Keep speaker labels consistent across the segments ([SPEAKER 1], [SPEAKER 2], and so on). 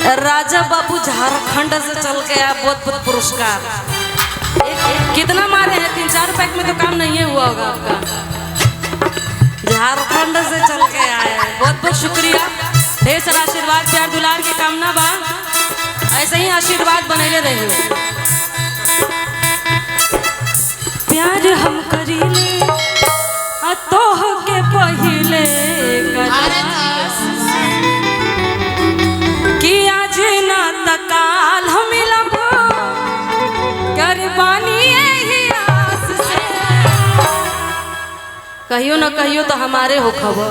[SPEAKER 1] राजा बाबू झारखंड से चल के आया, बहुत बहुत पुरस्कार। कितना मारे हैं? 3-4 पैक में तो काम नहीं हुआ होगा आपका। झारखंड से चल के आए, बहुत बहुत शुक्रिया। ढेर सारा आशीर्वाद प्यार दुलार के कामना बा, ऐसे ही आशीर्वाद बने रहे। प्यार हम करीले तोह के पहिले कि आज ना तकाल हम मिलब करबानी यही आस से। कहियो न कहियो तो हमारे हो खबर।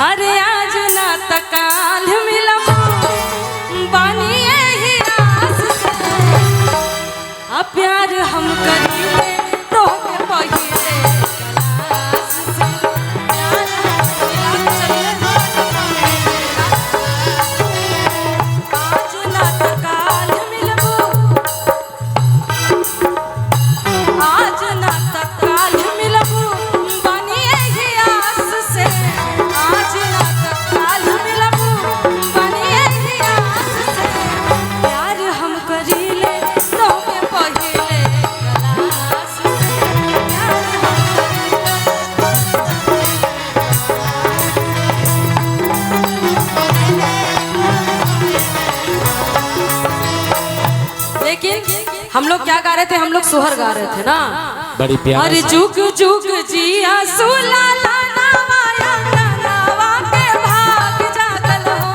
[SPEAKER 1] अरे आज ना तकाल मिलब बानी यही आस से। अब प्यार हम करीले तो के पहिले हम लोग क्या गा रहे थे? हम लोग सोहर गा रहे थे ना,
[SPEAKER 2] बड़ी प्यार।
[SPEAKER 1] अरे जुग जुग जिया सुलाला नवाया नवा के भाग जागल हो।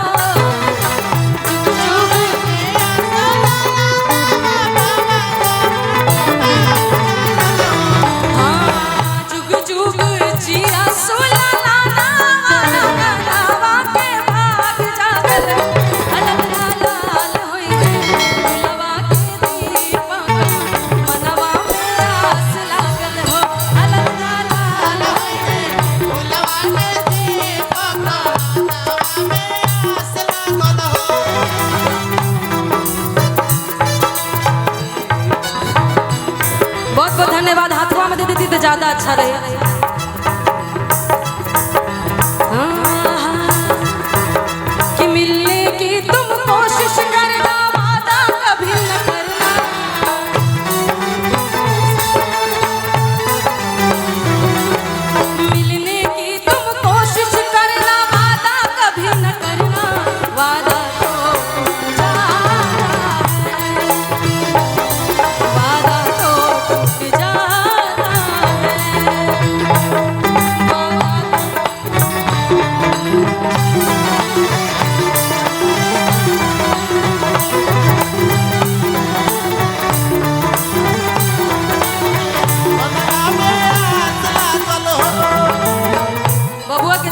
[SPEAKER 1] जुग जुग जिया सुलाला नवा के भाग जागल। अलग लाल होई दुलवा धन्यवाद। हाथवा में दे देती तो ज्यादा अच्छा रहे। कि मिलने की तुम कोशिश करना, वादा कभी न करना। मिलने की तुम कोशिश करना, वादा कभी न करना। वादा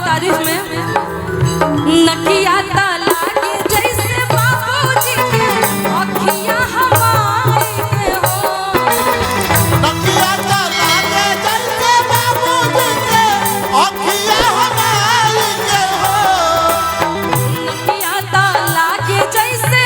[SPEAKER 1] तारीफ में नकिया ताला के जैसे बाबूजी के अखियां हमारी के हो।
[SPEAKER 3] नकिया ताला के जैसे बाबूजी के अखियां हमारी के हो।
[SPEAKER 1] नकिया ताला के जैसे